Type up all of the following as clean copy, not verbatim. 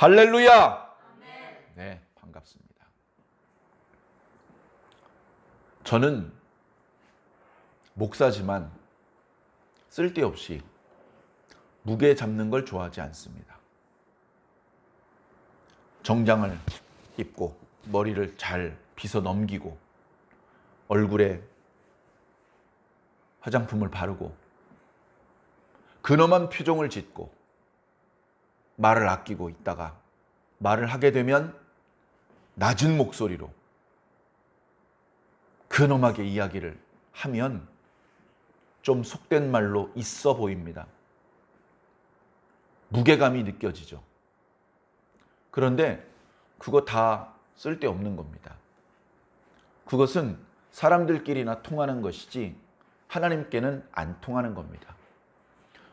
할렐루야! 네, 반갑습니다. 저는 목사지만 쓸데없이 무게 잡는 걸 좋아하지 않습니다. 정장을 입고 머리를 잘 빗어 넘기고 얼굴에 화장품을 바르고 근엄한 표정을 짓고 말을 아끼고 있다가 말을 하게 되면 낮은 목소리로 근엄하게 이야기를 하면 좀 속된 말로 있어 보입니다. 무게감이 느껴지죠. 그런데 그거 다 쓸데없는 겁니다. 그것은 사람들끼리나 통하는 것이지 하나님께는 안 통하는 겁니다.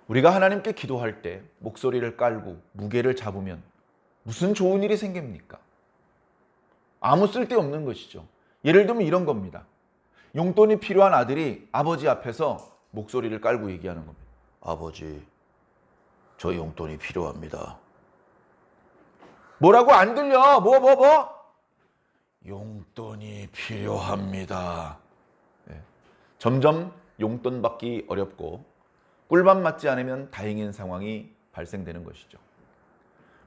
우리가 하나님께 기도할 때 목소리를 깔고 무게를 잡으면 무슨 좋은 일이 생깁니까? 아무 쓸데없는 것이죠. 예를 들면 이런 겁니다. 용돈이 필요한 아들이 아버지 앞에서 목소리를 깔고 얘기하는 겁니다. 아버지, 저 용돈이 필요합니다. 뭐라고? 안 들려. 뭐? 용돈이 필요합니다. 네. 점점 용돈 받기 어렵고 꿀밥 맞지 않으면 다행인 상황이 발생되는 것이죠.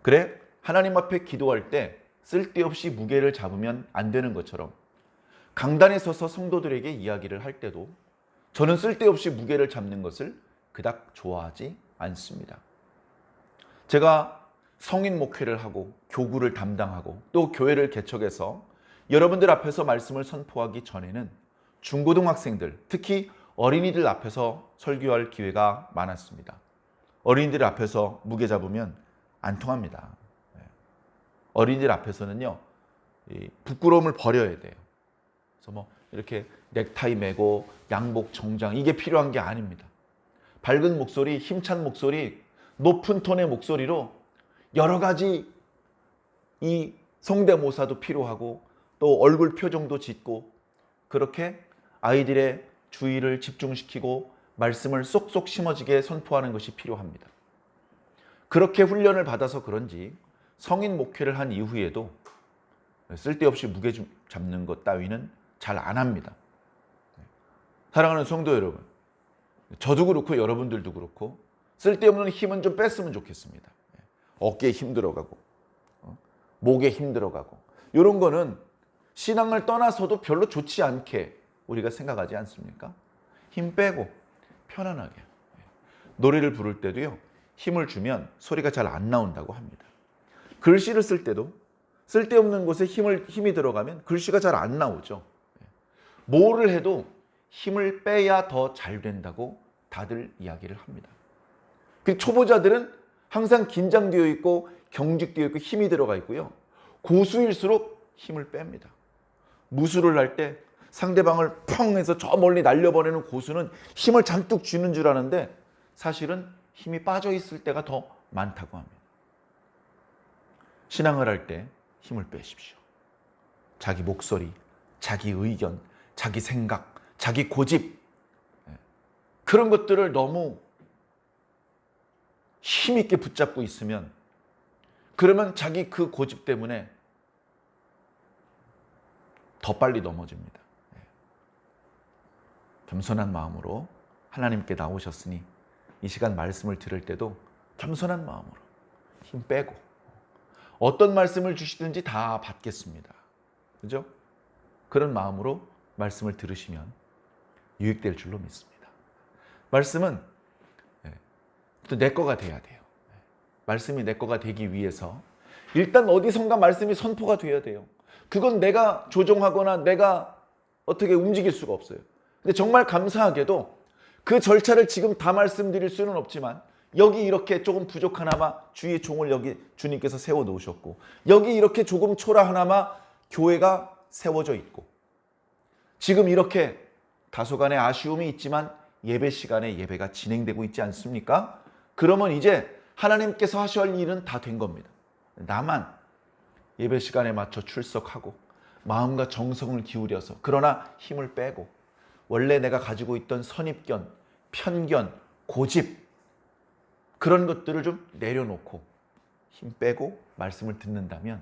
그래, 하나님 앞에 기도할 때 쓸데없이 무게를 잡으면 안 되는 것처럼 강단에 서서 성도들에게 이야기를 할 때도 저는 쓸데없이 무게를 잡는 것을 그닥 좋아하지 않습니다. 제가 성인 목회를 하고 교구를 담당하고 또 교회를 개척해서 여러분들 앞에서 말씀을 선포하기 전에는 중고등학생들, 특히 어린이들 앞에서 설교할 기회가 많았습니다. 어린이들 앞에서 무게 잡으면 안 통합니다. 어린이들 앞에서는요, 부끄러움을 버려야 돼요. 그래서 뭐 이렇게 넥타이 매고 양복 정장 이게 필요한 게 아닙니다. 밝은 목소리, 힘찬 목소리, 높은 톤의 목소리로 여러 가지 이 성대모사도 필요하고 또 얼굴 표정도 짓고 그렇게 아이들의 주의를 집중시키고 말씀을 쏙쏙 심어지게 선포하는 것이 필요합니다. 그렇게 훈련을 받아서 그런지 성인 목회를 한 이후에도 쓸데없이 무게 잡는 것 따위는 잘 안 합니다. 사랑하는 성도 여러분, 저도 그렇고 여러분들도 그렇고 쓸데없는 힘은 좀 뺐으면 좋겠습니다. 어깨에 힘 들어가고 목에 힘 들어가고 이런 거는 신앙을 떠나서도 별로 좋지 않게 우리가 생각하지 않습니까? 힘 빼고 편안하게 노래를 부를 때도요, 힘을 주면 소리가 잘 안 나온다고 합니다. 글씨를 쓸 때도 쓸데없는 곳에 힘이 들어가면 글씨가 잘 안 나오죠. 뭐를 해도 힘을 빼야 더 잘 된다고 다들 이야기를 합니다. 그 초보자들은 항상 긴장되어 있고 경직되어 있고 힘이 들어가 있고요. 고수일수록 힘을 뺍니다. 무술을 할 때 상대방을 펑 해서 저 멀리 날려보내는 고수는 힘을 잔뜩 쥐는 줄 아는데 사실은 힘이 빠져 있을 때가 더 많다고 합니다. 신앙을 할 때 힘을 빼십시오. 자기 목소리, 자기 의견, 자기 생각, 자기 고집 그런 것들을 너무 힘있게 붙잡고 있으면 그러면 자기 그 고집 때문에 더 빨리 넘어집니다. 겸손한 마음으로 하나님께 나오셨으니 이 시간 말씀을 들을 때도 겸손한 마음으로 힘 빼고 어떤 말씀을 주시든지 다 받겠습니다. 그죠? 그런 마음으로 말씀을 들으시면 유익될 줄로 믿습니다. 말씀은 또 내 거가 돼야 돼요. 말씀이 내 거가 되기 위해서 일단 어디선가 말씀이 선포가 돼야 돼요. 그건 내가 조종하거나 내가 어떻게 움직일 수가 없어요. 근데 정말 감사하게도 그 절차를 지금 다 말씀드릴 수는 없지만 여기 이렇게 조금 부족하나마 주의 종을 여기 주님께서 세워 놓으셨고 여기 이렇게 조금 초라하나마 교회가 세워져 있고 지금 이렇게 다소간의 아쉬움이 있지만 예배 시간에 예배가 진행되고 있지 않습니까? 그러면 이제 하나님께서 하셔야 할 일은 다 된 겁니다. 나만 예배 시간에 맞춰 출석하고 마음과 정성을 기울여서 그러나 힘을 빼고 원래 내가 가지고 있던 선입견, 편견, 고집 그런 것들을 좀 내려놓고 힘 빼고 말씀을 듣는다면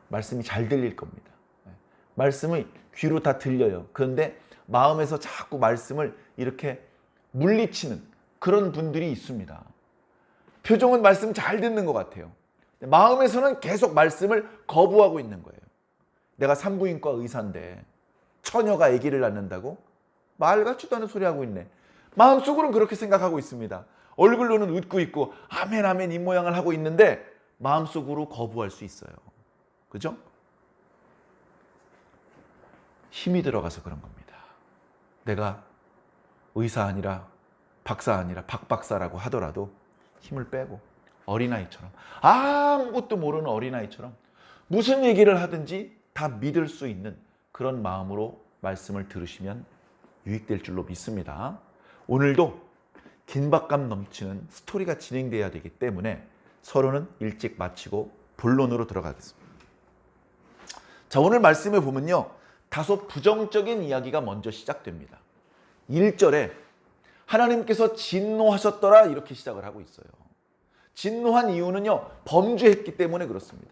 말씀이 잘 들릴 겁니다. 말씀이 귀로 다 들려요. 그런데 마음에서 자꾸 말씀을 이렇게 물리치는 그런 분들이 있습니다. 표정은 말씀 잘 듣는 것 같아요. 마음에서는 계속 말씀을 거부하고 있는 거예요. 내가 산부인과 의사인데 처녀가 아기를 낳는다고? 말 같지도 않은 소리 하고 있네. 마음속으로는 그렇게 생각하고 있습니다. 얼굴로는 웃고 있고 아멘 아멘 입모양을 하고 있는데 마음속으로 거부할 수 있어요. 그죠? 힘이 들어가서 그런 겁니다. 내가 의사 아니라 박사 아니라 박박사라고 하더라도 힘을 빼고 어린아이처럼 아무것도 모르는 어린아이처럼 무슨 얘기를 하든지 다 믿을 수 있는 그런 마음으로 말씀을 들으시면 유익될 줄로 믿습니다. 오늘도 긴박감 넘치는 스토리가 진행돼야 되기 때문에 서론은 일찍 마치고 본론으로 들어가겠습니다. 자, 오늘 말씀에 보면요, 다소 부정적인 이야기가 먼저 시작됩니다. 1절에 하나님께서 진노하셨더라 이렇게 시작을 하고 있어요. 진노한 이유는요, 범죄했기 때문에 그렇습니다.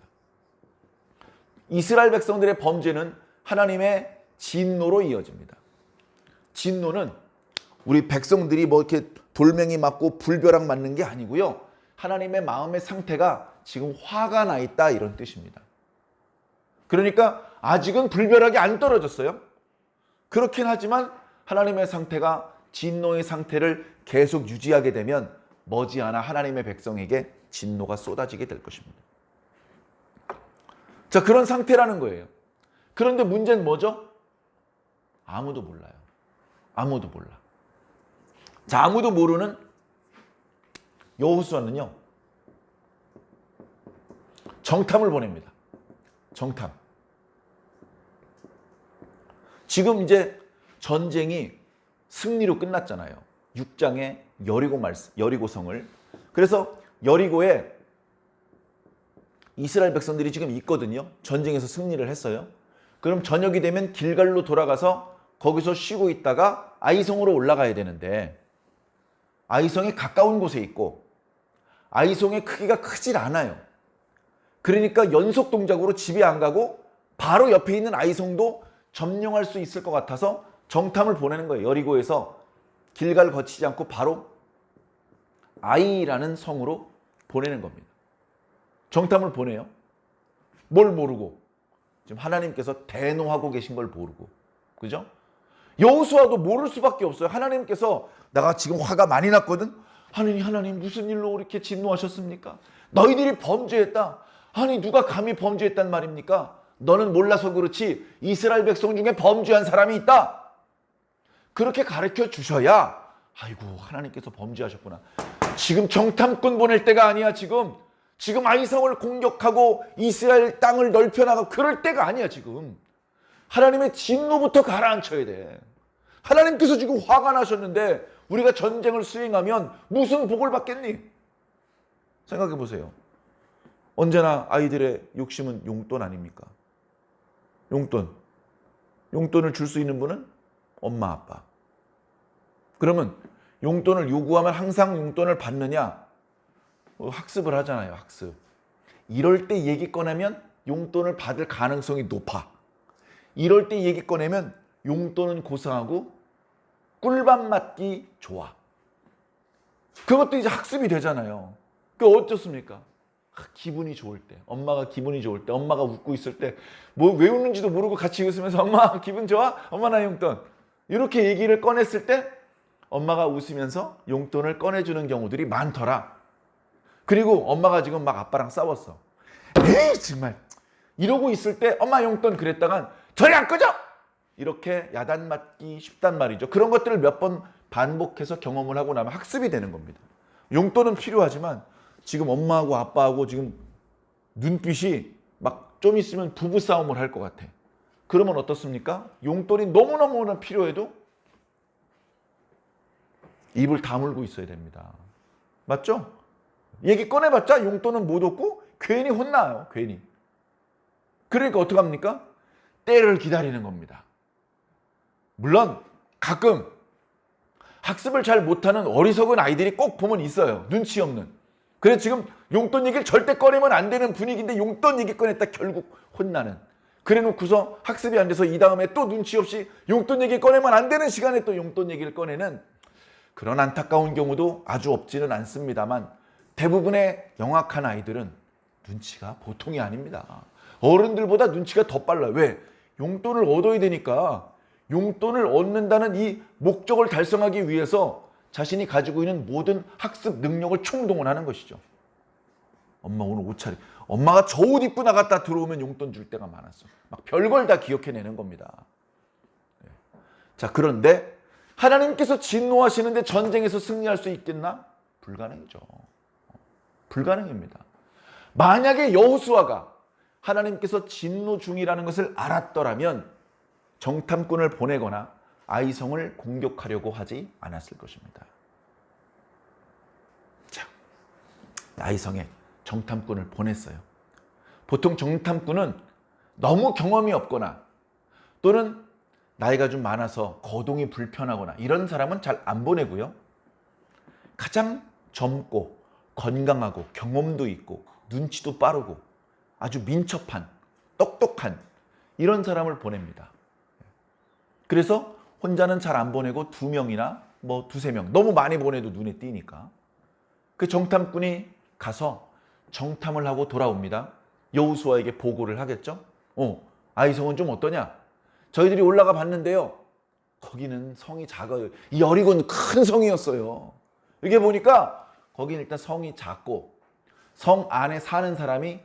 이스라엘 백성들의 범죄는 하나님의 진노로 이어집니다. 진노는 우리 백성들이 뭐 이렇게 돌멩이 맞고 불벼락 맞는 게 아니고요, 하나님의 마음의 상태가 지금 화가 나 있다 이런 뜻입니다. 그러니까 아직은 불벼락이 안 떨어졌어요. 그렇긴 하지만 하나님의 상태가 진노의 상태를 계속 유지하게 되면 머지않아 하나님의 백성에게 진노가 쏟아지게 될 것입니다. 자, 그런 상태라는 거예요. 그런데 문제는 뭐죠? 아무도 몰라요. 아무도 몰라. 자, 아무도 모르는 여호수아는요, 정탐을 보냅니다. 정탐. 지금 이제 전쟁이 승리로 끝났잖아요. 6장의 여리고성을. 그래서 여리고에 이스라엘 백성들이 지금 있거든요. 전쟁에서 승리를 했어요. 그럼 저녁이 되면 길갈로 돌아가서 거기서 쉬고 있다가 아이성으로 올라가야 되는데 아이성이 가까운 곳에 있고 아이성의 크기가 크질 않아요. 그러니까 연속 동작으로 집에 안 가고 바로 옆에 있는 아이성도 점령할 수 있을 것 같아서 정탐을 보내는 거예요. 여리고에서 길갈 거치지 않고 바로 아이라는 성으로 보내는 겁니다. 정탐을 보내요. 뭘 모르고? 지금 하나님께서 대노하고 계신 걸 모르고. 그죠? 여호수아도 모를 수밖에 없어요. 하나님께서 내가 지금 화가 많이 났거든. 하나님 무슨 일로 이렇게 진노하셨습니까? 너희들이 범죄했다. 아니 누가 감히 범죄했단 말입니까? 너는 몰라서 그렇지 이스라엘 백성 중에 범죄한 사람이 있다. 그렇게 가르쳐 주셔야 아이고 하나님께서 범죄하셨구나. 지금 정탐꾼 보낼 때가 아니야. 지금 아이성을 공격하고 이스라엘 땅을 넓혀나가고 그럴 때가 아니야. 지금 하나님의 진노부터 가라앉혀야 돼. 하나님께서 지금 화가 나셨는데 우리가 전쟁을 수행하면 무슨 복을 받겠니? 생각해 보세요. 언제나 아이들의 욕심은 용돈 아닙니까? 용돈을 줄 수 있는 분은 엄마 아빠. 그러면 용돈을 요구하면 항상 용돈을 받느냐? 학습을 하잖아요. 학습. 이럴 때 얘기 꺼내면 용돈을 받을 가능성이 높아. 이럴 때 얘기 꺼내면 용돈은 고상하고 꿀밥 맞기 좋아. 그것도 이제 학습이 되잖아요. 그 어떻습니까? 기분이 좋을 때, 엄마가 기분이 좋을 때, 엄마가 웃고 있을 때, 뭐 왜 웃는지도 모르고 같이 웃으면서 엄마 기분 좋아? 엄마 나 용돈. 이렇게 얘기를 꺼냈을 때 엄마가 웃으면서 용돈을 꺼내주는 경우들이 많더라. 그리고 엄마가 지금 막 아빠랑 싸웠어. 에이 정말 이러고 있을 때 엄마 용돈 그랬다간 저리 안 꺼져! 이렇게 야단 맞기 쉽단 말이죠. 그런 것들을 몇 번 반복해서 경험을 하고 나면 학습이 되는 겁니다. 용돈은 필요하지만 지금 엄마하고 아빠하고 지금 눈빛이 막 좀 있으면 부부싸움을 할 것 같아. 그러면 어떻습니까? 용돈이 너무너무 필요해도 입을 다물고 있어야 됩니다. 맞죠? 얘기 꺼내봤자 용돈은 못 얻고 괜히 혼나요. 괜히. 그러니까 어떡합니까? 때를 기다리는 겁니다. 물론 가끔 학습을 잘 못하는 어리석은 아이들이 꼭 보면 있어요. 눈치 없는. 그래서 지금 용돈 얘기를 절대 꺼내면 안 되는 분위기인데 용돈 얘기 꺼냈다 결국 혼나는. 그래 놓고서 학습이 안 돼서 이 다음에 또 눈치 없이 용돈 얘기 꺼내면 안 되는 시간에 또 용돈 얘기를 꺼내는 그런 안타까운 경우도 아주 없지는 않습니다만 대부분의 영악한 아이들은 눈치가 보통이 아닙니다. 어른들보다 눈치가 더 빨라요. 왜? 용돈을 얻어야 되니까 용돈을 얻는다는 이 목적을 달성하기 위해서 자신이 가지고 있는 모든 학습 능력을 총동원하는 것이죠. 엄마 오늘 옷차림. 엄마가 저 옷 입고 나갔다 들어오면 용돈 줄 때가 많았어. 막 별걸 다 기억해내는 겁니다. 자, 그런데 하나님께서 진노하시는데 전쟁에서 승리할 수 있겠나? 불가능이죠. 불가능입니다. 만약에 여호수아가 하나님께서 진노 중이라는 것을 알았더라면 정탐꾼을 보내거나 아이성을 공격하려고 하지 않았을 것입니다. 자, 아이성에 정탐꾼을 보냈어요. 보통 정탐꾼은 너무 경험이 없거나 또는 나이가 좀 많아서 거동이 불편하거나 이런 사람은 잘 안 보내고요. 가장 젊고 건강하고 경험도 있고 눈치도 빠르고 아주 민첩한 똑똑한 이런 사람을 보냅니다. 그래서 혼자는 잘 안 보내고 2명이나 뭐 2~3명 너무 많이 보내도 눈에 띄니까 그 정탐꾼이 가서 정탐을 하고 돌아옵니다. 여호수아에게 보고를 하겠죠. 아이성은 좀 어떠냐? 저희들이 올라가 봤는데요. 거기는 성이 작아요. 이 여리고는 큰 성이었어요. 이게 보니까 거기는 일단 성이 작고 성 안에 사는 사람이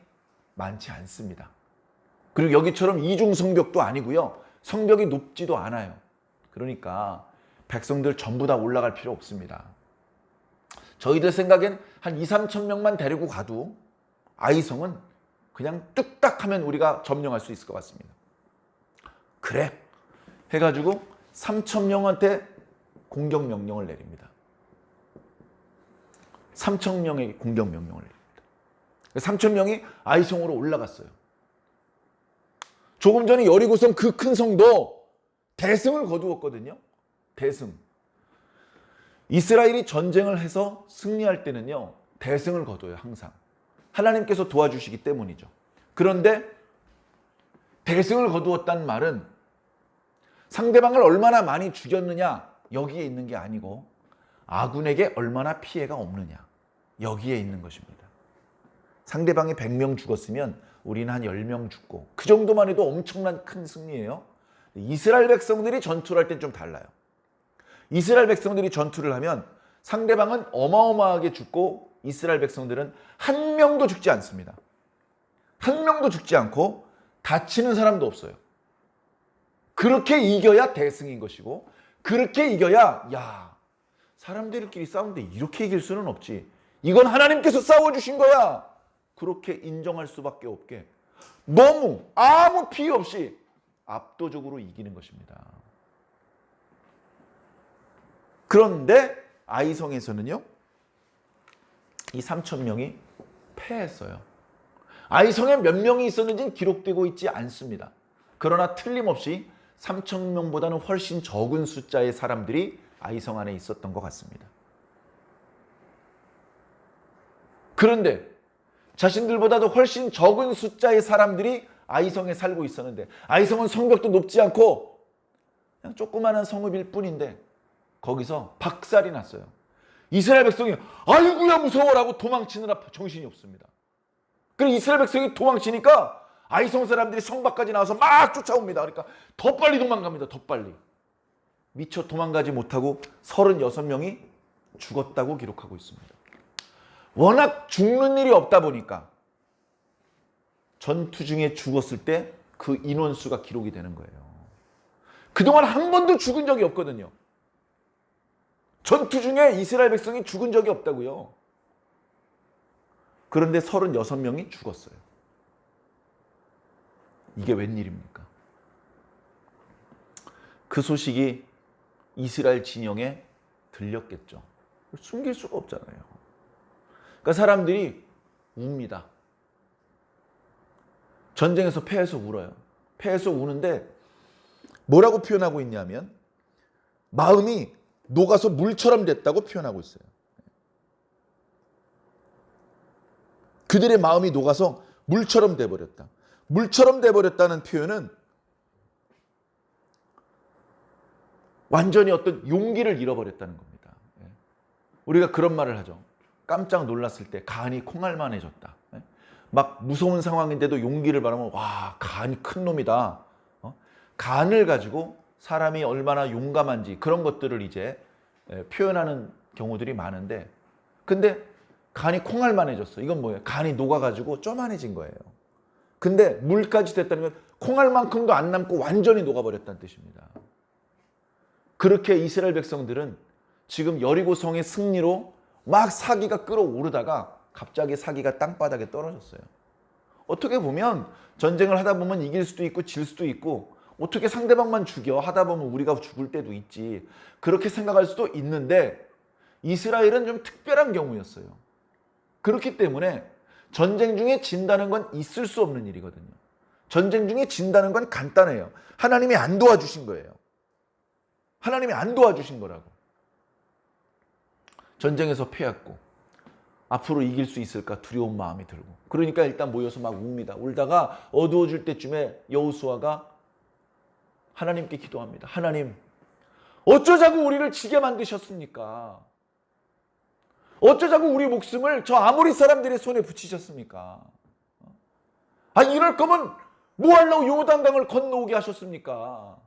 많지 않습니다. 그리고 여기처럼 이중성벽도 아니고요. 성벽이 높지도 않아요. 그러니까 백성들 전부 다 올라갈 필요 없습니다. 저희들 생각엔 한 2~3천 명만 데리고 가도 아이성은 그냥 뚝딱 하면 우리가 점령할 수 있을 것 같습니다. 그래 해가지고 3,000명한테 공격 명령을 내립니다. 3,000명의 공격 명령을 내립니다. 3,000명이 아이성으로 올라갔어요. 조금 전에 여리고성 그 큰 성도 대승을 거두었거든요. 대승. 이스라엘이 전쟁을 해서 승리할 때는요. 대승을 거둬요. 항상. 하나님께서 도와주시기 때문이죠. 그런데 대승을 거두었다는 말은 상대방을 얼마나 많이 죽였느냐 여기에 있는 게 아니고 아군에게 얼마나 피해가 없느냐 여기에 있는 것입니다. 상대방이 100명 죽었으면 우리는 한 10명 죽고 그 정도만 해도 엄청난 큰 승리예요. 이스라엘 백성들이 전투를 할 땐 좀 달라요. 이스라엘 백성들이 전투를 하면 상대방은 어마어마하게 죽고 이스라엘 백성들은 한 명도 죽지 않습니다. 한 명도 죽지 않고 다치는 사람도 없어요. 그렇게 이겨야 대승인 것이고 그렇게 이겨야 사람들끼리 싸우는데 이렇게 이길 수는 없지. 이건 하나님께서 싸워주신 거야. 그렇게 인정할 수밖에 없게 너무 아무 피해 없이 압도적으로 이기는 것입니다. 그런데 아이성에서는요. 이 3,000명이 패했어요. 아이성에 몇 명이 있었는지는 기록되고 있지 않습니다. 그러나 틀림없이 3,000명보다는 훨씬 적은 숫자의 사람들이 아이성 안에 있었던 것 같습니다. 그런데 자신들보다도 훨씬 적은 숫자의 사람들이 아이성에 살고 있었는데 아이성은 성벽도 높지 않고 그냥 조그마한 성읍일 뿐인데 거기서 박살이 났어요. 이스라엘 백성이 아이고야 무서워라고 도망치느라 정신이 없습니다. 그리고 이스라엘 백성이 도망치니까 아이성 사람들이 성 밖까지 나와서 막 쫓아옵니다. 그러니까 더 빨리 도망갑니다. 더 빨리. 미처 도망가지 못하고 36명이 죽었다고 기록하고 있습니다. 워낙 죽는 일이 없다 보니까 전투 중에 죽었을 때 그 인원수가 기록이 되는 거예요. 그동안 한 번도 죽은 적이 없거든요. 전투 중에 이스라엘 백성이 죽은 적이 없다고요. 그런데 36명이 죽었어요. 이게 웬일입니까? 그 소식이 이스라엘 진영에 들렸겠죠. 숨길 수가 없잖아요. 그러니까 사람들이 웁니다. 전쟁에서 패해서 울어요. 패해서 우는데 뭐라고 표현하고 있냐면 마음이 녹아서 물처럼 됐다고 표현하고 있어요. 그들의 마음이 녹아서 물처럼 돼버렸다. 물처럼 돼버렸다는 표현은 완전히 어떤 용기를 잃어버렸다는 겁니다. 우리가 그런 말을 하죠. 깜짝 놀랐을 때 간이 콩알만해졌다. 막 무서운 상황인데도 용기를 바라면 와, 간이 큰 놈이다. 간을 가지고 사람이 얼마나 용감한지 그런 것들을 이제 표현하는 경우들이 많은데, 근데 간이 콩알만해졌어. 이건 뭐예요? 간이 녹아가지고 쪼만해진 거예요. 근데 물까지 됐다는 건 콩알만큼도 안 남고 완전히 녹아버렸다는 뜻입니다. 그렇게 이스라엘 백성들은 지금 여리고성의 승리로 막 사기가 끌어오르다가 갑자기 사기가 땅바닥에 떨어졌어요. 어떻게 보면 전쟁을 하다 보면 이길 수도 있고 질 수도 있고, 어떻게 상대방만 죽여 하다 보면 우리가 죽을 때도 있지, 그렇게 생각할 수도 있는데 이스라엘은 좀 특별한 경우였어요. 그렇기 때문에 전쟁 중에 진다는 건 있을 수 없는 일이거든요. 전쟁 중에 진다는 건 간단해요. 하나님이 안 도와주신 거예요. 하나님이 안 도와주신 거라고. 전쟁에서 패했고 앞으로 이길 수 있을까 두려운 마음이 들고, 그러니까 일단 모여서 막 웁니다. 울다가 어두워질 때쯤에 여호수아가 하나님께 기도합니다. 하나님, 어쩌자고 우리를 지게 만드셨습니까? 어쩌자고 우리 목숨을 저 아모리 사람들의 손에 붙이셨습니까? 이럴 거면 뭐 하려고 요단강을 건너오게 하셨습니까?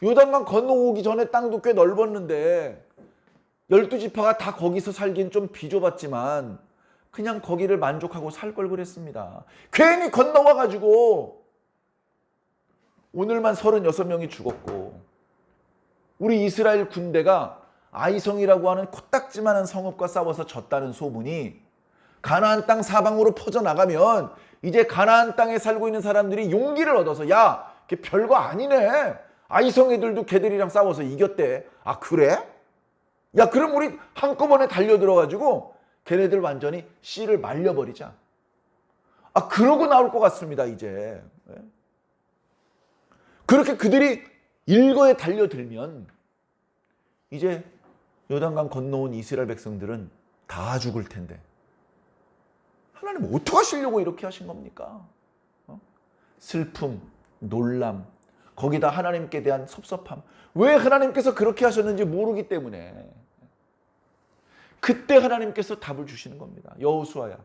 요단강 건너오기 전에 땅도 꽤 넓었는데 12지파가 다 거기서 살긴 좀 비좁았지만 그냥 거기를 만족하고 살 걸 그랬습니다. 괜히 건너와가지고 오늘만 36명이 죽었고, 우리 이스라엘 군대가 아이성이라고 하는 코딱지만한 성읍과 싸워서 졌다는 소문이 가나안 땅 사방으로 퍼져나가면 이제 가나안 땅에 살고 있는 사람들이 용기를 얻어서, 야, 걔 별거 아니네, 아이성 애들도 걔들이랑 싸워서 이겼대. 아, 그래? 야, 그럼 우리 한꺼번에 달려들어가지고 걔네들 완전히 씨를 말려버리자. 그러고 나올 것 같습니다, 이제. 그렇게 그들이 일거에 달려들면 이제 요단강 건너온 이스라엘 백성들은 다 죽을 텐데 하나님 어떡하시려고 이렇게 하신 겁니까? 슬픔, 놀람, 거기다 하나님께 대한 섭섭함. 왜 하나님께서 그렇게 하셨는지 모르기 때문에 그때 하나님께서 답을 주시는 겁니다. 여호수아야,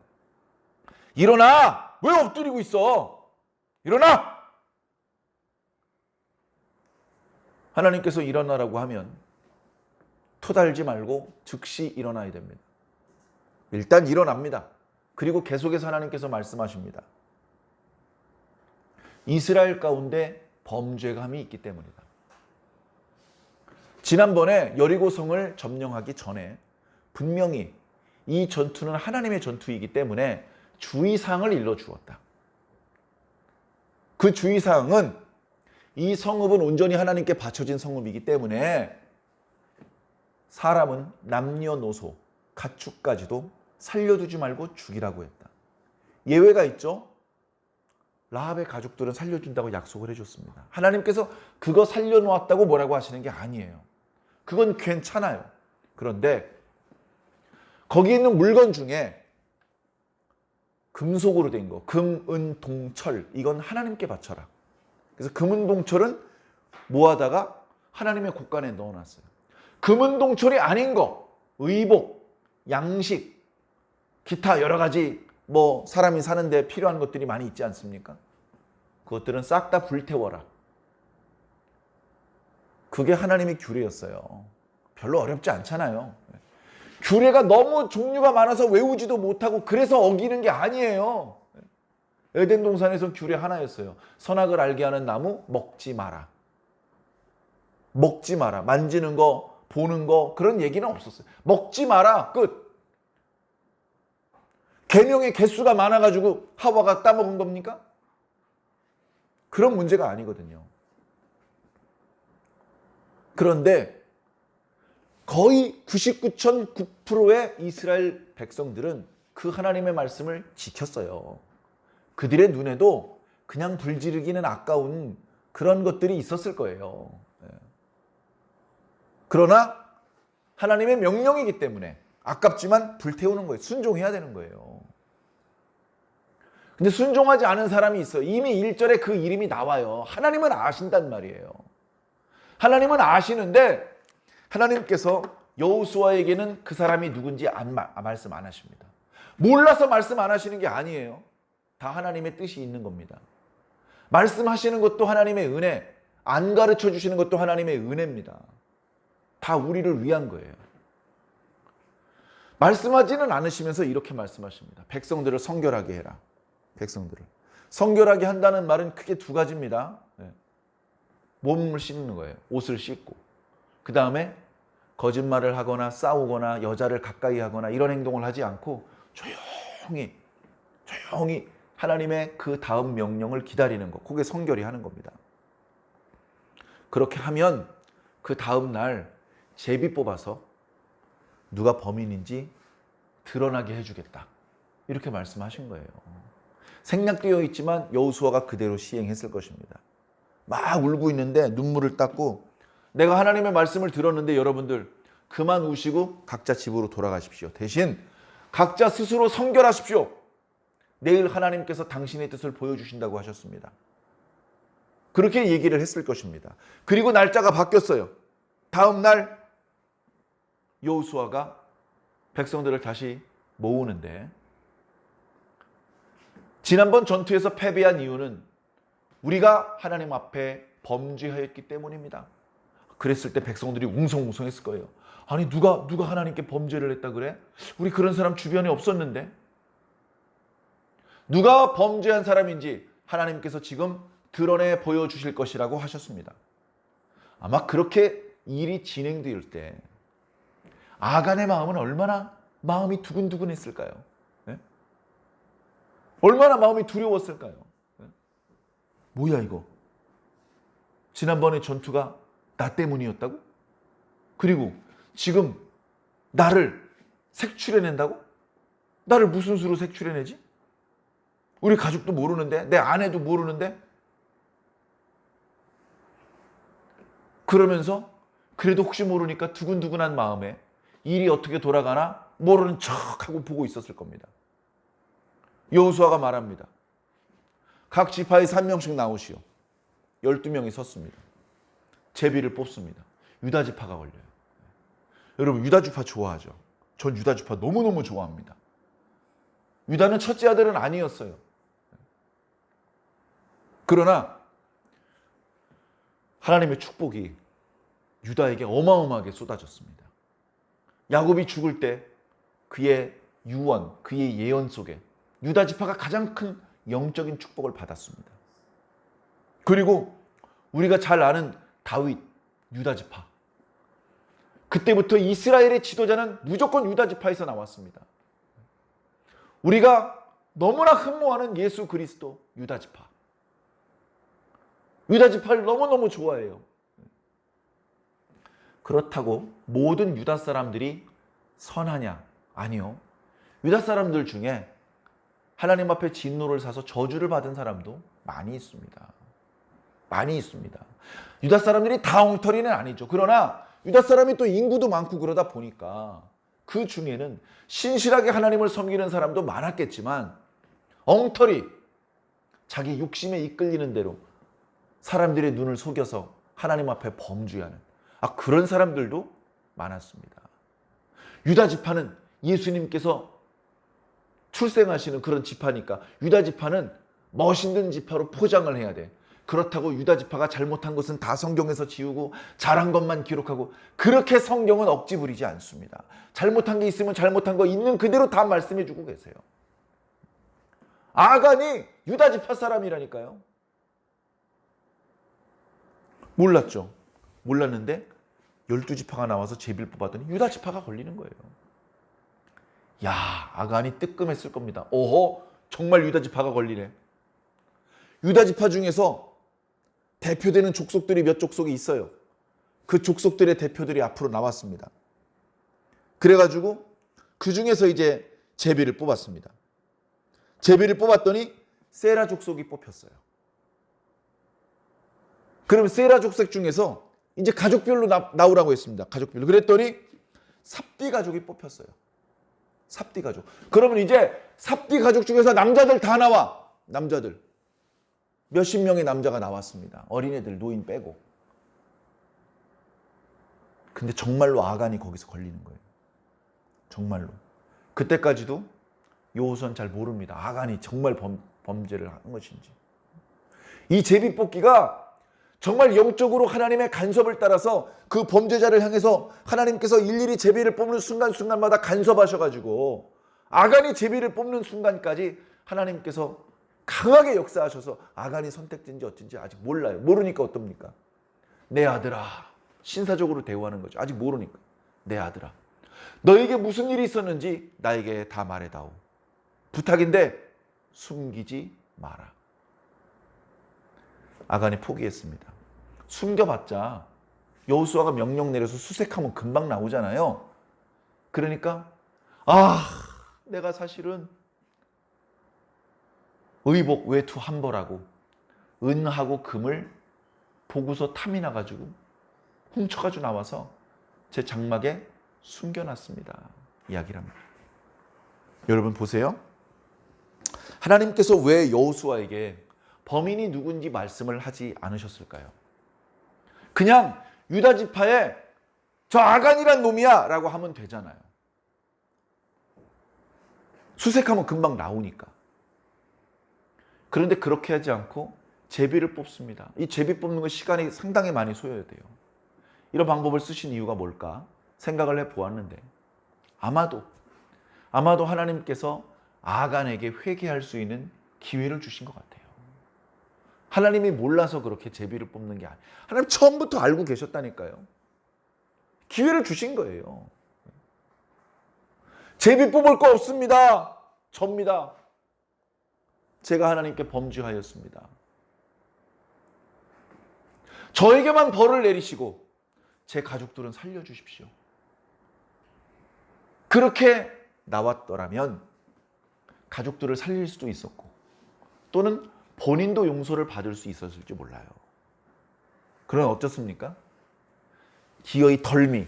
일어나! 왜 엎드리고 있어? 일어나! 하나님께서 일어나라고 하면 토달지 말고 즉시 일어나야 됩니다. 일단 일어납니다. 그리고 계속해서 하나님께서 말씀하십니다. 이스라엘 가운데 범죄감이 있기 때문이다. 지난번에 여리고성을 점령하기 전에 분명히 이 전투는 하나님의 전투이기 때문에 주의사항을 일러주었다. 그 주의사항은 이 성읍은 온전히 하나님께 바쳐진 성읍이기 때문에 사람은 남녀노소, 가축까지도 살려두지 말고 죽이라고 했다. 예외가 있죠. 라합의 가족들은 살려준다고 약속을 해줬습니다. 하나님께서 그거 살려놓았다고 뭐라고 하시는 게 아니에요. 그건 괜찮아요. 그런데 거기 있는 물건 중에 금속으로 된 거, 금, 은, 동, 철, 이건 하나님께 바쳐라. 그래서 금은동철은 모아다가 하나님의 곳간에 넣어놨어요. 금은동철이 아닌 거, 의복, 양식, 기타 여러 가지 사람이 사는데 필요한 것들이 많이 있지 않습니까? 그것들은 싹 다 불태워라. 그게 하나님의 규례였어요. 별로 어렵지 않잖아요. 규례가 너무 종류가 많아서 외우지도 못하고 그래서 어기는 게 아니에요. 에덴 동산에서 규례 하나였어요. 선악을 알게 하는 나무 먹지 마라. 먹지 마라. 만지는 거, 보는 거 그런 얘기는 없었어요. 먹지 마라. 끝. 계명의 개수가 많아가지고 하와가 따먹은 겁니까? 그런 문제가 아니거든요. 그런데 거의 99.9%의 이스라엘 백성들은 그 하나님의 말씀을 지켰어요. 그들의 눈에도 그냥 불지르기는 아까운 그런 것들이 있었을 거예요. 그러나 하나님의 명령이기 때문에 아깝지만 불태우는 거예요. 순종해야 되는 거예요. 근데 순종하지 않은 사람이 있어요. 이미 1절에 그 이름이 나와요. 하나님은 아신단 말이에요. 하나님은 아시는데 하나님께서 여호수아에게는 그 사람이 누군지 말씀 안 하십니다. 몰라서 말씀 안 하시는 게 아니에요. 다 하나님의 뜻이 있는 겁니다. 말씀하시는 것도 하나님의 은혜, 안 가르쳐 주시는 것도 하나님의 은혜입니다. 다 우리를 위한 거예요. 말씀하지는 않으시면서 이렇게 말씀하십니다. 백성들을 성결하게 해라. 백성들을 성결하게 한다는 말은 크게 두 가지입니다. 몸을 씻는 거예요. 옷을 씻고. 그 다음에 거짓말을 하거나 싸우거나 여자를 가까이 하거나 이런 행동을 하지 않고 조용히 하나님의 그 다음 명령을 기다리는 것. 그게 성결히 하는 겁니다. 그렇게 하면 그 다음 날 제비 뽑아서 누가 범인인지 드러나게 해주겠다. 이렇게 말씀하신 거예요. 생략되어 있지만 여호수아가 그대로 시행했을 것입니다. 막 울고 있는데 눈물을 닦고 내가 하나님의 말씀을 들었는데 여러분들 그만 우시고 각자 집으로 돌아가십시오. 대신 각자 스스로 성결하십시오. 내일 하나님께서 당신의 뜻을 보여주신다고 하셨습니다. 그렇게 얘기를 했을 것입니다. 그리고 날짜가 바뀌었어요. 다음 날 여호수아가 백성들을 다시 모으는데 지난번 전투에서 패배한 이유는 우리가 하나님 앞에 범죄하였기 때문입니다. 그랬을 때 백성들이 웅성웅성했을 거예요. 아니 누가 하나님께 범죄를 했다 그래? 우리 그런 사람 주변에 없었는데. 누가 범죄한 사람인지 하나님께서 지금 드러내 보여주실 것이라고 하셨습니다. 아마 그렇게 일이 진행될 때 아간의 마음은 얼마나 마음이 두근두근했을까요? 네? 얼마나 마음이 두려웠을까요? 네? 뭐야 이거? 지난번에 전투가 나 때문이었다고? 그리고 지금 나를 색출해낸다고? 나를 무슨 수로 색출해내지? 우리 가족도 모르는데? 내 아내도 모르는데? 그러면서 그래도 혹시 모르니까 두근두근한 마음에 일이 어떻게 돌아가나 모르는 척하고 보고 있었을 겁니다. 여호수아가 말합니다. 각 지파에서 한 명씩 나오시오. 12명이 섰습니다. 제비를 뽑습니다. 유다 지파가 걸려요. 여러분 유다 지파 좋아하죠? 전 유다 지파 너무너무 좋아합니다. 유다는 첫째 아들은 아니었어요. 그러나 하나님의 축복이 유다에게 어마어마하게 쏟아졌습니다. 야곱이 죽을 때 그의 유언, 그의 예언 속에 유다 지파가 가장 큰 영적인 축복을 받았습니다. 그리고 우리가 잘 아는 다윗, 유다 지파. 그때부터 이스라엘의 지도자는 무조건 유다 지파에서 나왔습니다. 우리가 너무나 흠모하는 예수 그리스도, 유다 지파. 유다 지파를 너무너무 좋아해요. 그렇다고 모든 유다 사람들이 선하냐? 아니요. 유다 사람들 중에 하나님 앞에 진노를 사서 저주를 받은 사람도 많이 있습니다. 많이 있습니다. 유다 사람들이 다 엉터리는 아니죠. 그러나 유다 사람이 또 인구도 많고 그러다 보니까 그 중에는 신실하게 하나님을 섬기는 사람도 많았겠지만 엉터리, 자기 욕심에 이끌리는 대로 사람들의 눈을 속여서 하나님 앞에 범죄하는 그런 사람들도 많았습니다. 유다 지파는 예수님께서 출생하시는 그런 지파니까 유다 지파는 멋있는 지파로 포장을 해야 돼. 그렇다고 유다 지파가 잘못한 것은 다 성경에서 지우고 잘한 것만 기록하고 그렇게 성경은 억지 부리지 않습니다. 잘못한 게 있으면 잘못한 거 있는 그대로 다 말씀해 주고 계세요. 아간이 유다 지파 사람이라니까요. 몰랐죠. 몰랐는데 12지파가 나와서 제비를 뽑았더니 유다 지파가 걸리는 거예요. 야, 아간이 뜨끔했을 겁니다. 오호, 정말 유다 지파가 걸리네. 유다 지파 중에서 대표되는 족속들이 몇 족속이 있어요. 그 족속들의 대표들이 앞으로 나왔습니다. 그래가지고 그 중에서 이제 제비를 뽑았습니다. 제비를 뽑았더니 세라 족속이 뽑혔어요. 그럼 세라 족속 중에서 이제 가족별로 나오라고 했습니다. 가족별로. 그랬더니 삽디 가족이 뽑혔어요. 삽디 가족. 그러면 이제 삽디 가족 중에서 남자들 다 나와. 남자들. 몇십 명의 남자가 나왔습니다. 어린애들, 노인 빼고. 근데 정말로 아간이 거기서 걸리는 거예요. 정말로. 그때까지도 여호수아는 잘 모릅니다. 아간이 정말 범죄를 한 것인지. 이 제비뽑기가 정말 영적으로 하나님의 간섭을 따라서 그 범죄자를 향해서 하나님께서 일일이 제비를 뽑는 순간순간마다 간섭하셔가지고 아간이 제비를 뽑는 순간까지 하나님께서 강하게 역사하셔서 아간이 선택된지 어쩐지 아직 몰라요. 모르니까 어떻습니까? 내 아들아. 신사적으로 대우하는 거죠. 아직 모르니까. 내 아들아. 너에게 무슨 일이 있었는지 나에게 다 말해다오. 부탁인데 숨기지 마라. 아간이 포기했습니다. 숨겨봤자 여호수아가 명령 내려서 수색하면 금방 나오잖아요. 그러니까 내가 사실은 의복 외투 한 벌하고 은하고 금을 보고서 탐이 나가지고 훔쳐가지고 나와서 제 장막에 숨겨놨습니다. 이야기를 합니다. 여러분 보세요. 하나님께서 왜 여호수아에게 범인이 누군지 말씀을 하지 않으셨을까요? 그냥 유다 지파에 저 아간이란 놈이야 라고 하면 되잖아요. 수색하면 금방 나오니까. 그런데 그렇게 하지 않고 제비를 뽑습니다. 이 제비 뽑는 건 시간이 상당히 많이 소요해야 돼요. 이런 방법을 쓰신 이유가 뭘까 생각을 해보았는데 아마도 하나님께서 아간에게 회개할 수 있는 기회를 주신 것 같아요. 하나님이 몰라서 그렇게 제비를 뽑는 게 아니에요. 하나님 처음부터 알고 계셨다니까요. 기회를 주신 거예요. 제비 뽑을 거 없습니다. 접니다. 제가 하나님께 범죄하였습니다. 저에게만 벌을 내리시고 제 가족들은 살려주십시오. 그렇게 나왔더라면 가족들을 살릴 수도 있었고 또는 본인도 용서를 받을 수 있었을지 몰라요. 그럼 어떻습니까? 기어이 덜미,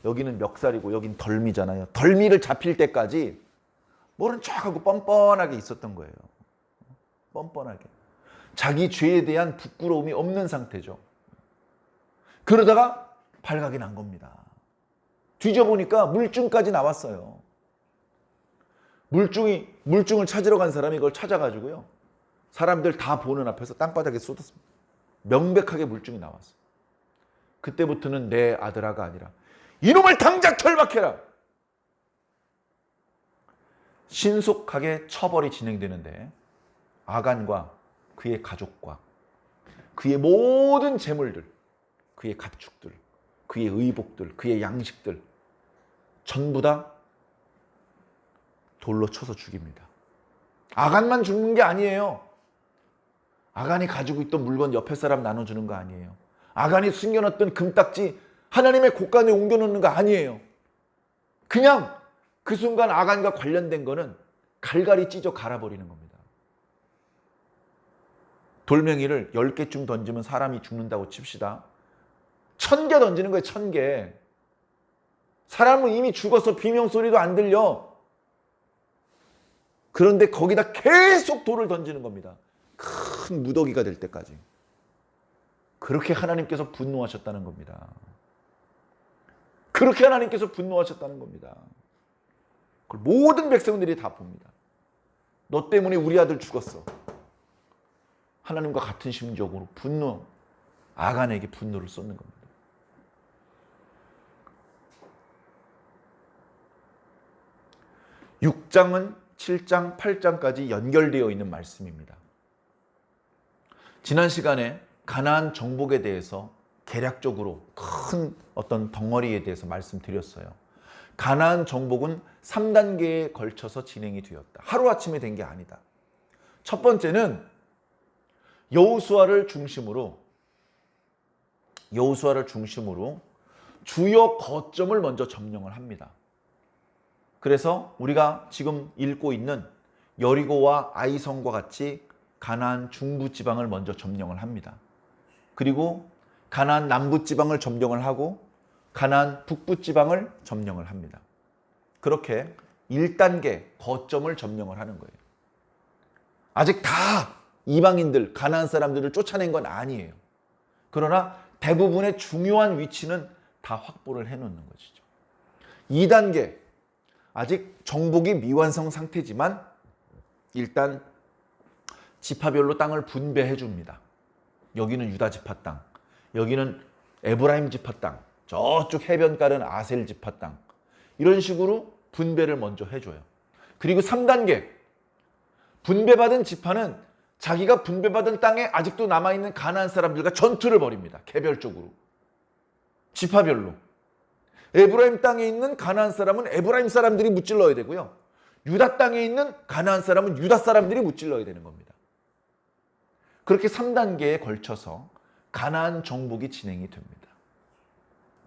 여기는 멱살이고 여긴 덜미잖아요. 덜미를 잡힐 때까지 모른 척하고 뻔뻔하게 있었던 거예요. 뻔뻔하게. 자기 죄에 대한 부끄러움이 없는 상태죠. 그러다가 발각이 난 겁니다. 뒤져보니까 물증까지 나왔어요. 물증을 찾으러 간 사람이 이걸 찾아가지고요. 사람들 다 보는 앞에서 땅바닥에 쏟았습니다. 명백하게 물증이 나왔어요. 그때부터는 내 아들아가 아니라 이놈을 당장 결박해라. 신속하게 처벌이 진행되는데 아간과 그의 가족과 그의 모든 재물들, 그의 가축들, 그의 의복들, 그의 양식들 전부 다 돌로 쳐서 죽입니다. 아간만 죽는 게 아니에요. 아간이 가지고 있던 물건 옆에 사람 나눠주는 거 아니에요. 아간이 숨겨놨던 금딱지 하나님의 곳간에 옮겨놓는 거 아니에요. 그냥 그 순간 아간과 관련된 거는 갈갈이 찢어 갈아버리는 겁니다. 돌멩이를 10개쯤 던지면 사람이 죽는다고 칩시다. 1000개 던지는 거예요. 1000개. 사람은 이미 죽어서 비명소리도 안 들려. 그런데 거기다 계속 돌을 던지는 겁니다. 큰 무더기가 될 때까지. 그렇게 하나님께서 분노하셨다는 겁니다. 그렇게 하나님께서 분노하셨다는 겁니다. 그걸 모든 백성들이 다 봅니다. 너 때문에 우리 아들 죽었어. 하나님과 같은 심정으로 아간에게 분노를 쏟는 겁니다. (6장은) 7장, 8장까지 연결되어 있는 말씀입니다. 지난 시간에 가나안 정복에 대해서 개략적으로 큰 어떤 덩어리에 대해서 말씀드렸어요. 가나안 정복은 3단계에 걸쳐서 진행이 되었다. 하루아침에 된 게 아니다. 첫 번째는 여호수아를 중심으로 주요 거점을 먼저 점령을 합니다. 그래서 우리가 지금 읽고 있는 여리고와 아이성과 같이 가나안 중부 지방을 먼저 점령을 합니다. 그리고 가나안 남부 지방을 점령을 하고 가나안 북부 지방을 점령을 합니다. 그렇게 1단계 거점을 점령을 하는 거예요. 아직 다 이방인들, 가나안 사람들을 쫓아낸 건 아니에요. 그러나 대부분의 중요한 위치는 다 확보를 해놓는 것이죠. 2단계, 아직 정복이 미완성 상태지만 일단 지파별로 땅을 분배해 줍니다. 여기는 유다 지파 땅, 여기는 에브라임 지파 땅, 저쪽 해변가는 아셀 지파 땅, 이런 식으로 분배를 먼저 해줘요. 그리고 3단계, 분배받은 지파는 자기가 분배받은 땅에 아직도 남아있는 가나안 사람들과 전투를 벌입니다. 개별적으로, 지파별로. 에브라임 땅에 있는 가나안 사람은 에브라임 사람들이 무찔러야 되고요, 유다 땅에 있는 가나안 사람은 유다 사람들이 무찔러야 되는 겁니다. 그렇게 3단계에 걸쳐서 가나안 정복이 진행이 됩니다.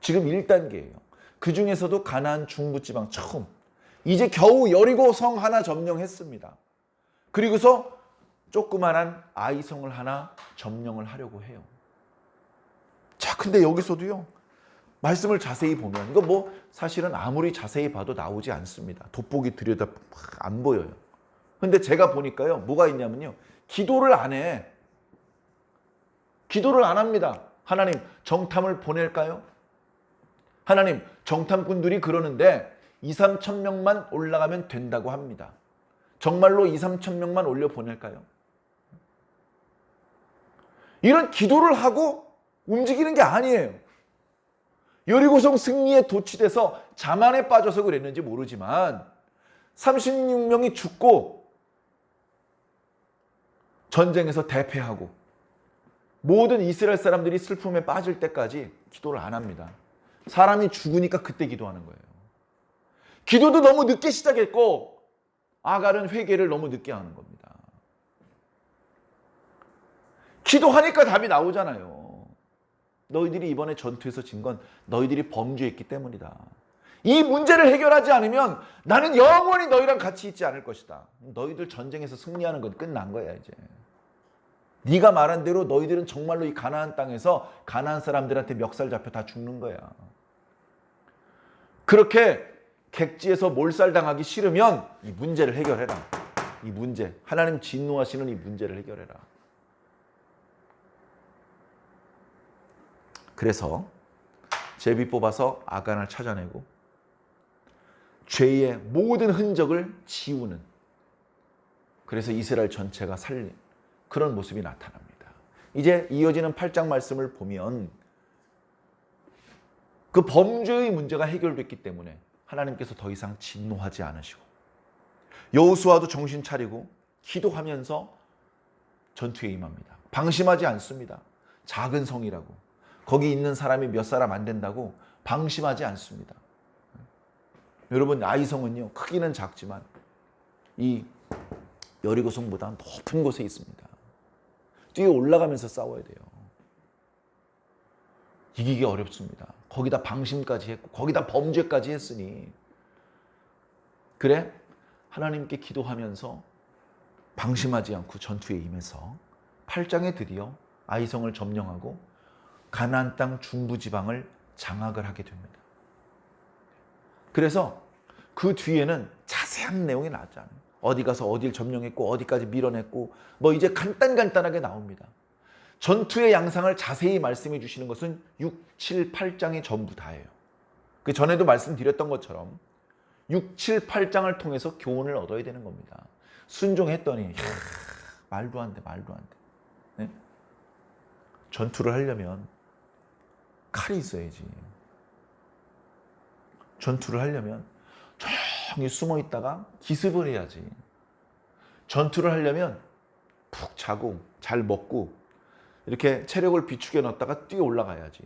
지금 1단계예요. 그 중에서도 가나안 중부지방 처음, 이제 겨우 여리고 성 하나 점령했습니다. 그리고서 조그만한 아이성을 하나 점령을 하려고 해요. 자, 근데 여기서도요, 말씀을 자세히 보면, 이거 뭐 사실은 아무리 자세히 봐도 나오지 않습니다. 돋보기 들여다 안 보여요. 근데 제가 보니까요, 뭐가 있냐면요, 기도를 안 해. 기도를 안 합니다. 하나님, 정탐을 보낼까요? 하나님, 정탐꾼들이 그러는데 2-3천 명만 올라가면 된다고 합니다. 정말로 2-3천 명만 올려 보낼까요? 이런 기도를 하고 움직이는 게 아니에요. 여리고성 승리에 도취돼서 자만에 빠져서 그랬는지 모르지만 36명이 죽고 전쟁에서 대패하고 모든 이스라엘 사람들이 슬픔에 빠질 때까지 기도를 안 합니다. 사람이 죽으니까 그때 기도하는 거예요. 기도도 너무 늦게 시작했고 아갈은 회개를 너무 늦게 하는 겁니다. 기도하니까 답이 나오잖아요. 너희들이 이번에 전투에서 진 건 너희들이 범죄했기 때문이다. 이 문제를 해결하지 않으면 나는 영원히 너희랑 같이 있지 않을 것이다. 너희들 전쟁에서 승리하는 건 끝난 거야 이제. 네가 말한 대로 너희들은 정말로 이 가나안 땅에서 가나안 사람들한테 멱살 잡혀 다 죽는 거야. 그렇게 객지에서 몰살당하기 싫으면 이 문제를 해결해라. 이 문제, 하나님 진노하시는 이 문제를 해결해라. 그래서 제비 뽑아서 아간을 찾아내고 죄의 모든 흔적을 지우는, 그래서 이스라엘 전체가 살린 그런 모습이 나타납니다. 이제 이어지는 8장 말씀을 보면 그 범죄의 문제가 해결됐기 때문에 하나님께서 더 이상 진노하지 않으시고 여호수아도 정신 차리고 기도하면서 전투에 임합니다. 방심하지 않습니다. 작은 성이라고, 거기 있는 사람이 몇 사람 안 된다고 방심하지 않습니다. 여러분, 아이성은요, 크기는 작지만 이 여리고성보다 높은 곳에 있습니다. 뛰어 올라가면서 싸워야 돼요. 이기기 어렵습니다. 거기다 방심까지 했고 거기다 범죄까지 했으니, 그래 하나님께 기도하면서 방심하지 않고 전투에 임해서 8장에 드디어 아이성을 점령하고 가나안 땅 중부지방을 장악을 하게 됩니다. 그래서 그 뒤에는 자세한 내용이 나왔지 않아요. 어디 가서 어디를 점령했고 어디까지 밀어냈고 뭐 이제 간단하게 나옵니다. 전투의 양상을 자세히 말씀해 주시는 것은 6, 7, 8장이 전부 다예요. 그 전에도 말씀드렸던 것처럼 6, 7, 8장을 통해서 교훈을 얻어야 되는 겁니다. 순종했더니 말도 안 돼. 네? 전투를 하려면 칼이 있어야지. 전투를 하려면 조용히 숨어 있다가 기습을 해야지. 전투를 하려면 푹 자고 잘 먹고 이렇게 체력을 비축해 놨다가 뛰어 올라가야지.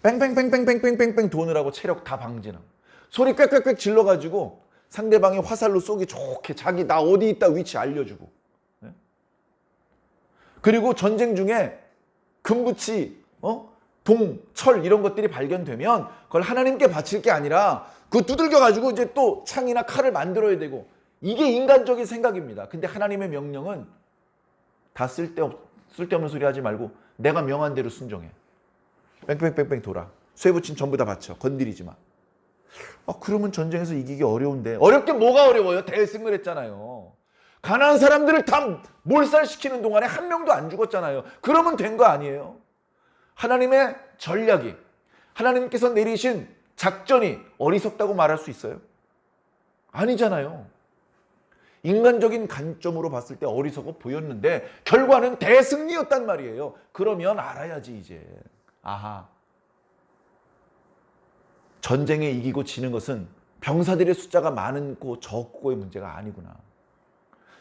뺑뺑뺑뺑뺑뺑뺑뺑 도느라고 체력 다 방진하고 소리 꽥꽥꽥 질러가지고 상대방이 화살로 쏘기 좋게 자기 나 어디 있다 위치 알려주고. 네? 그리고 전쟁 중에 금붙이 동, 철 이런 것들이 발견되면 그걸 하나님께 바칠 게 아니라 그거 두들겨가지고 이제 또 창이나 칼을 만들어야 되고, 이게 인간적인 생각입니다. 근데 하나님의 명령은 다 쓸데없는 소리 하지 말고 내가 명한 대로 순종해. 뺑뺑뺑뺑 돌아. 쇠붙임 전부 다 바쳐. 건드리지 마. 그러면 전쟁에서 이기기 어려운데. 어렵게 뭐가 어려워요? 대승을 했잖아요. 가난한 사람들을 다 몰살시키는 동안에 한 명도 안 죽었잖아요. 그러면 된 거 아니에요? 하나님의 전략이, 하나님께서 내리신 작전이 어리석다고 말할 수 있어요? 아니잖아요. 인간적인 관점으로 봤을 때 어리석어 보였는데 결과는 대승리였단 말이에요. 그러면 알아야지 이제. 아하. 전쟁에 이기고 지는 것은 병사들의 숫자가 많고 적고의 문제가 아니구나.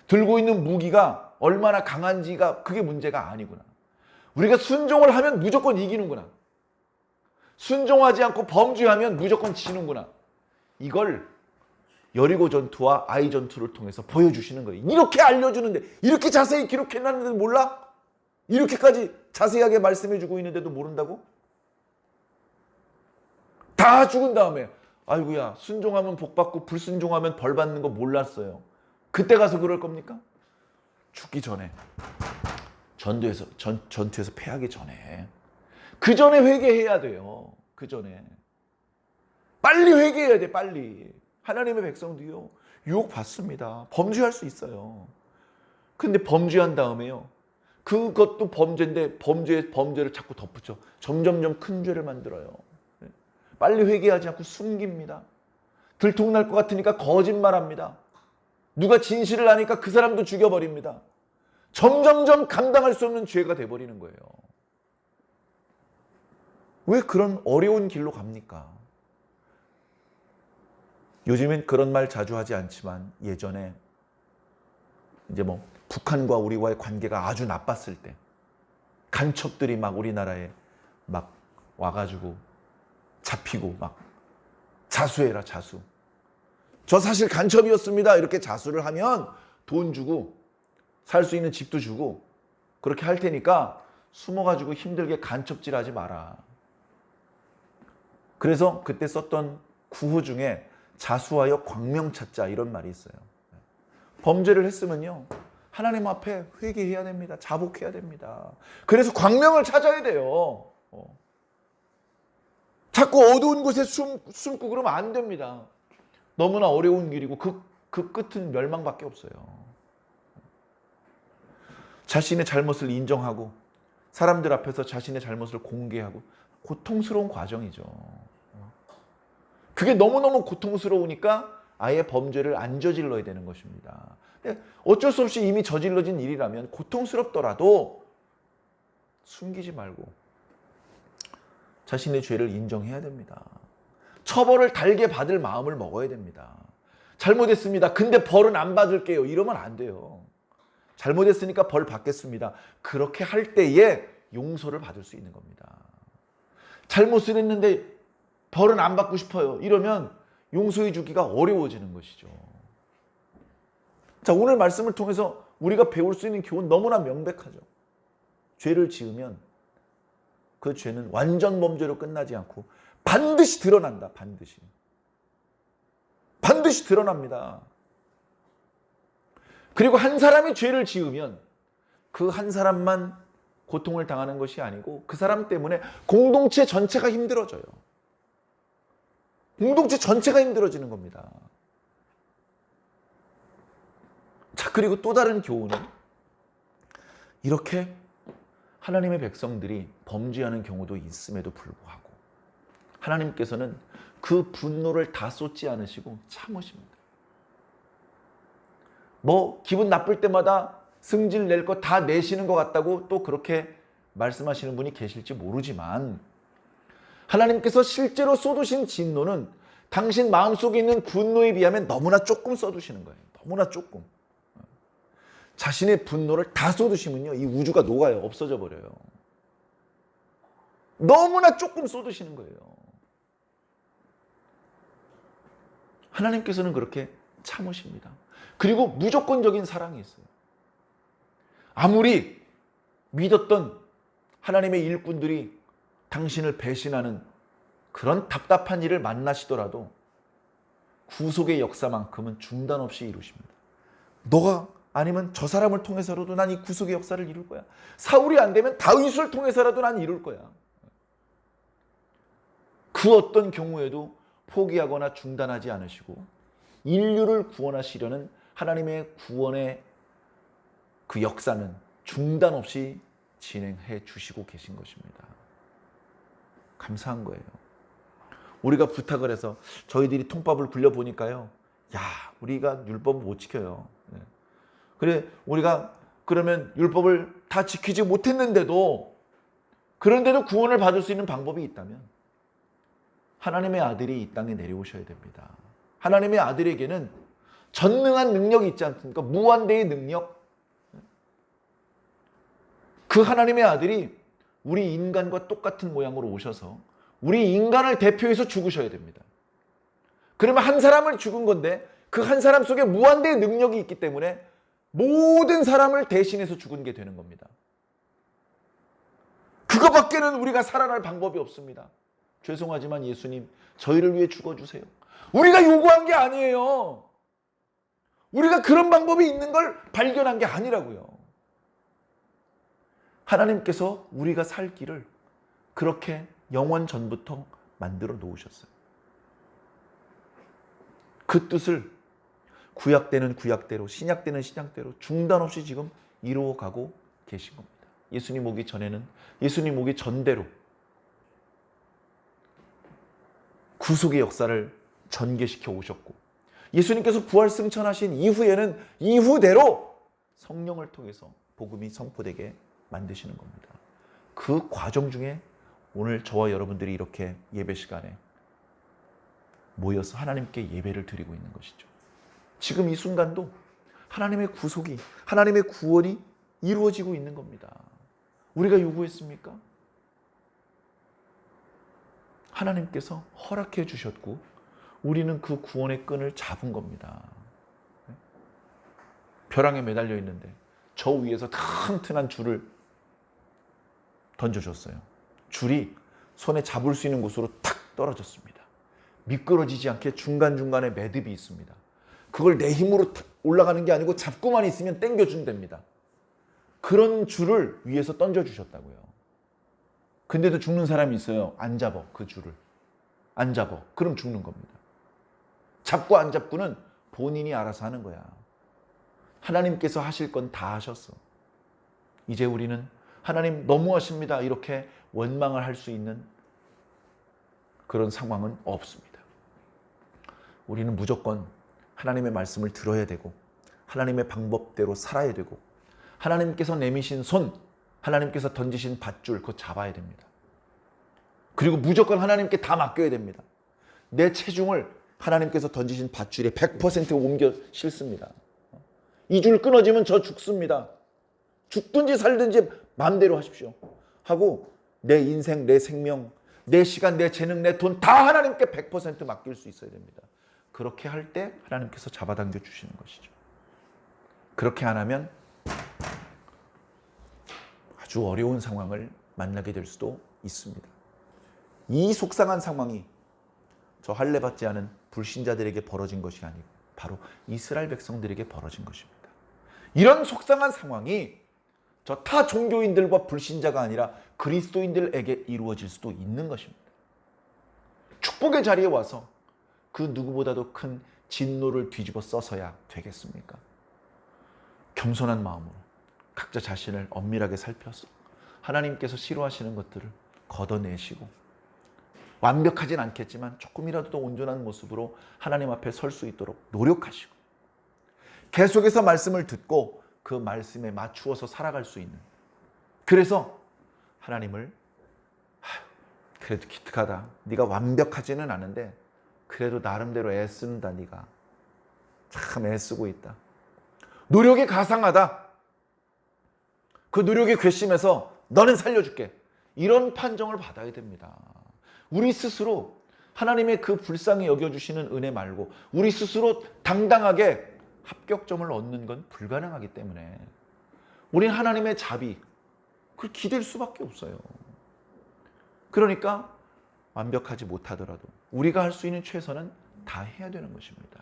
들고 있는 무기가 얼마나 강한지가 그게 문제가 아니구나. 우리가 순종을 하면 무조건 이기는구나. 순종하지 않고 범죄하면 무조건 지는구나. 이걸 여리고 전투와 아이 전투를 통해서 보여주시는 거예요. 이렇게 알려주는데, 이렇게 자세히 기록해놨는데도 몰라? 이렇게까지 자세하게 말씀해주고 있는데도 모른다고? 다 죽은 다음에 아이고야, 순종하면 복 받고 불순종하면 벌 받는 거 몰랐어요. 그때 가서 그럴 겁니까? 죽기 전에, 전투에서 패하기 전에, 그 전에 회개해야 돼요. 그 전에 빨리 회개해야 돼. 빨리. 하나님의 백성도요, 유혹 받습니다. 범죄할 수 있어요. 근데 범죄한 다음에요, 그것도 범죄인데 범죄를 자꾸 덧붙여 점점점 큰 죄를 만들어요. 빨리 회개하지 않고 숨깁니다. 들통날 것 같으니까 거짓말합니다. 누가 진실을 아니까 그 사람도 죽여버립니다. 점점점 감당할 수 없는 죄가 돼버리는 거예요. 왜 그런 어려운 길로 갑니까? 요즘엔 그런 말 자주 하지 않지만 예전에 이제 북한과 우리와의 관계가 아주 나빴을 때 간첩들이 막 우리나라에 막 와가지고 잡히고 막 자수해라, 자수. 저 사실 간첩이었습니다. 이렇게 자수를 하면 돈 주고 살 수 있는 집도 주고 그렇게 할 테니까 숨어가지고 힘들게 간첩질하지 마라. 그래서 그때 썼던 구호 중에 자수하여 광명 찾자 이런 말이 있어요. 범죄를 했으면요, 하나님 앞에 회개해야 됩니다. 자복해야 됩니다. 그래서 광명을 찾아야 돼요. 자꾸 어두운 곳에 숨고 그러면 안 됩니다. 너무나 어려운 길이고 그 끝은 멸망밖에 없어요. 자신의 잘못을 인정하고 사람들 앞에서 자신의 잘못을 공개하고 고통스러운 과정이죠. 그게 너무너무 고통스러우니까 아예 범죄를 안 저질러야 되는 것입니다. 어쩔 수 없이 이미 저질러진 일이라면 고통스럽더라도 숨기지 말고 자신의 죄를 인정해야 됩니다. 처벌을 달게 받을 마음을 먹어야 됩니다. 잘못했습니다. 근데 벌은 안 받을게요. 이러면 안 돼요. 잘못했으니까 벌 받겠습니다. 그렇게 할 때에 용서를 받을 수 있는 겁니다. 잘못을 했는데 벌은 안 받고 싶어요. 이러면 용서해 주기가 어려워지는 것이죠. 자, 오늘 말씀을 통해서 우리가 배울 수 있는 교훈 너무나 명백하죠. 죄를 지으면 그 죄는 완전 범죄로 끝나지 않고 반드시 드러난다. 반드시 드러납니다. 그리고 한 사람이 죄를 지으면 그 한 사람만 고통을 당하는 것이 아니고 그 사람 때문에 공동체 전체가 힘들어져요. 공동체 전체가 힘들어지는 겁니다. 자, 그리고 또 다른 교훈은 이렇게 하나님의 백성들이 범죄하는 경우도 있음에도 불구하고 하나님께서는 그 분노를 다 쏟지 않으시고 참으십니다. 기분 나쁠 때마다 승질 낼 거 다 내시는 것 같다고 또 그렇게 말씀하시는 분이 계실지 모르지만 하나님께서 실제로 쏟으신 진노는 당신 마음속에 있는 분노에 비하면 너무나 조금 쏟으시는 거예요. 너무나 조금. 자신의 분노를 다 쏟으시면요, 이 우주가 녹아요. 없어져 버려요. 너무나 조금 쏟으시는 거예요. 하나님께서는 그렇게 참으십니다. 그리고 무조건적인 사랑이 있어요. 아무리 믿었던 하나님의 일꾼들이 당신을 배신하는 그런 답답한 일을 만나시더라도 구속의 역사만큼은 중단 없이 이루십니다. 너가 아니면 저 사람을 통해서라도 난 이 구속의 역사를 이룰 거야. 사울이 안 되면 다윗을 통해서라도 난 이룰 거야. 그 어떤 경우에도 포기하거나 중단하지 않으시고 인류를 구원하시려는 하나님의 구원의 그 역사는 중단 없이 진행해 주시고 계신 것입니다. 감사한 거예요. 우리가 부탁을 해서 저희들이 통밥을 굴려보니까요. 야, 우리가 율법을 못 지켜요. 그래, 우리가 그러면 율법을 다 지키지 못했는데도, 그런데도 구원을 받을 수 있는 방법이 있다면 하나님의 아들이 이 땅에 내려오셔야 됩니다. 하나님의 아들에게는 전능한 능력이 있지 않습니까? 무한대의 능력. 그 하나님의 아들이 우리 인간과 똑같은 모양으로 오셔서 우리 인간을 대표해서 죽으셔야 됩니다. 그러면 한 사람을 죽은 건데 그 한 사람 속에 무한대의 능력이 있기 때문에 모든 사람을 대신해서 죽은 게 되는 겁니다. 그거밖에는 우리가 살아날 방법이 없습니다. 죄송하지만 예수님, 저희를 위해 죽어주세요. 우리가 요구한 게 아니에요. 우리가 그런 방법이 있는 걸 발견한 게 아니라고요. 하나님께서 우리가 살 길을 그렇게 영원 전부터 만들어 놓으셨어요. 그 뜻을 구약 때는 구약대로, 신약 때는 신약대로 중단 없이 지금 이루어가고 계신 겁니다. 예수님 오기 전에는, 예수님 오기 전대로 구속의 역사를 전개시켜 오셨고, 예수님께서 부활 승천하신 이후에는 이후대로 성령을 통해서 복음이 선포되게 만드시는 겁니다. 그 과정 중에 오늘 저와 여러분들이 이렇게 예배 시간에 모여서 하나님께 예배를 드리고 있는 것이죠. 지금 이 순간도 하나님의 구속이, 하나님의 구원이 이루어지고 있는 겁니다. 우리가 요구했습니까? 하나님께서 허락해 주셨고 우리는 그 구원의 끈을 잡은 겁니다. 벼랑에 매달려 있는데 저 위에서 튼튼한 줄을 던져줬어요. 줄이 손에 잡을 수 있는 곳으로 탁 떨어졌습니다. 미끄러지지 않게 중간중간에 매듭이 있습니다. 그걸 내 힘으로 올라가는 게 아니고 잡고만 있으면 당겨준답니다. 그런 줄을 위에서 던져주셨다고요. 근데도 죽는 사람이 있어요. 안 잡아, 그 줄을. 안 잡아. 그럼 죽는 겁니다. 잡고 안 잡고는 본인이 알아서 하는 거야. 하나님께서 하실 건 다 하셨어. 이제 우리는 하나님 너무하십니다, 이렇게 원망을 할 수 있는 그런 상황은 없습니다. 우리는 무조건 하나님의 말씀을 들어야 되고 하나님의 방법대로 살아야 되고 하나님께서 내미신 손, 하나님께서 던지신 밧줄 그거 잡아야 됩니다. 그리고 무조건 하나님께 다 맡겨야 됩니다. 내 체중을 하나님께서 던지신 밧줄에 100% 옮겨 싣습니다. 이 줄 끊어지면 저 죽습니다. 죽든지 살든지 마음대로 하십시오 하고 내 인생, 내 생명, 내 시간, 내 재능, 내 돈 다 하나님께 100% 맡길 수 있어야 됩니다. 그렇게 할 때 하나님께서 잡아당겨 주시는 것이죠. 그렇게 안 하면 아주 어려운 상황을 만나게 될 수도 있습니다. 이 속상한 상황이 저 할례 받지 않은 불신자들에게 벌어진 것이 아니고 바로 이스라엘 백성들에게 벌어진 것입니다. 이런 속상한 상황이 저 타 종교인들과 불신자가 아니라 그리스도인들에게 이루어질 수도 있는 것입니다. 축복의 자리에 와서 그 누구보다도 큰 진노를 뒤집어 써서야 되겠습니까? 겸손한 마음으로 각자 자신을 엄밀하게 살펴서 하나님께서 싫어하시는 것들을 걷어내시고 완벽하진 않겠지만 조금이라도 더 온전한 모습으로 하나님 앞에 설 수 있도록 노력하시고 계속해서 말씀을 듣고 그 말씀에 맞추어서 살아갈 수 있는, 그래서 하나님을 그래도 기특하다, 네가 완벽하지는 않은데 그래도 나름대로 애쓴다, 네가 참 애쓰고 있다, 노력이 가상하다, 그 노력이 괘씸해서 너는 살려줄게, 이런 판정을 받아야 됩니다. 우리 스스로 하나님의 그 불쌍히 여겨주시는 은혜 말고 우리 스스로 당당하게 합격점을 얻는 건 불가능하기 때문에 우린 하나님의 자비, 그걸 기댈 수밖에 없어요. 그러니까 완벽하지 못하더라도 우리가 할 수 있는 최선은 다 해야 되는 것입니다.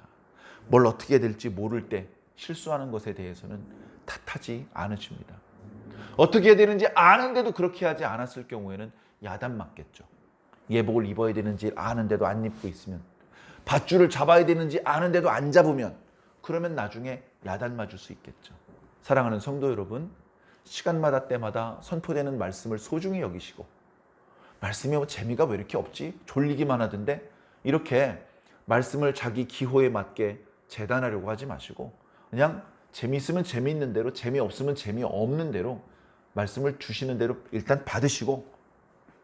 뭘 어떻게 될지 모를 때 실수하는 것에 대해서는 탓하지 않으십니다. 어떻게 해야 되는지 아는데도 그렇게 하지 않았을 경우에는 야단 맞겠죠. 예복을 입어야 되는지 아는데도 안 입고 있으면, 밧줄을 잡아야 되는지 아는데도 안 잡으면, 그러면 나중에 야단 맞을 수 있겠죠. 사랑하는 성도 여러분, 시간마다 때마다 선포되는 말씀을 소중히 여기시고, 말씀이 뭐 재미가 왜 이렇게 없지? 졸리기만 하던데? 이렇게 말씀을 자기 기호에 맞게 재단하려고 하지 마시고, 그냥 재미있으면 재미있는 대로, 재미없으면 재미없는 대로 말씀을 주시는 대로 일단 받으시고,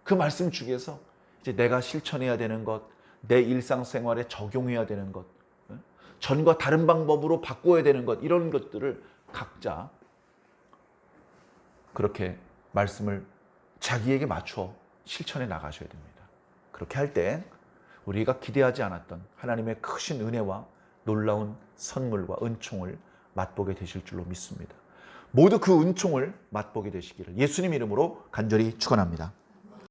그 말씀 중에서 이제 내가 실천해야 되는 것, 내 일상생활에 적용해야 되는 것, 전과 다른 방법으로 바꿔야 되는 것, 이런 것들을 각자 그렇게 말씀을 자기에게 맞춰 실천해 나가셔야 됩니다. 그렇게 할 때 우리가 기대하지 않았던 하나님의 크신 은혜와 놀라운 선물과 은총을 맛보게 되실 줄로 믿습니다. 모두 그 은총을 맛보게 되시기를 예수님 이름으로 간절히 축원합니다.